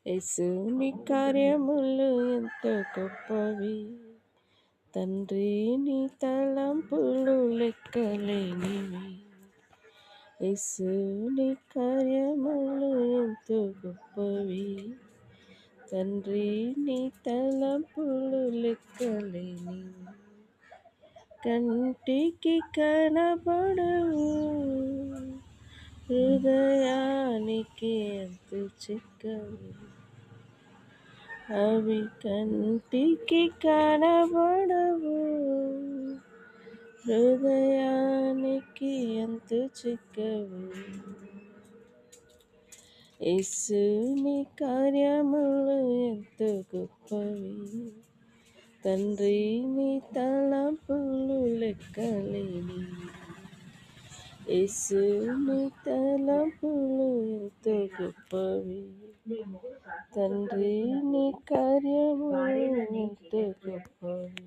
యేసు నీ కార్యములు ఎంతో గొప్పవి, తండ్రి నీ తలంపులు లెక్కలేనివి. యేసు నీ కార్యములు ఎంతో గొప్పవి, తండ్రి నీ తలంపులు లెక్కలేనివి. కంటికి కనబడవు, హృదయానికి ఎంతో చిక్కవు. అవి కంటికి కనబడవు, హృదయానికి ఎంతో చిక్కవు. యేసు నీ కార్యములు ఎంతో గొప్పవి, తండ్రి నీ తలంపులు లెక్కలేనివి. యేసు నీ తలంపులు ఎంతో గొప్పవి, తండ్రి నీ కార్యములు ఎంతో గొప్పవి.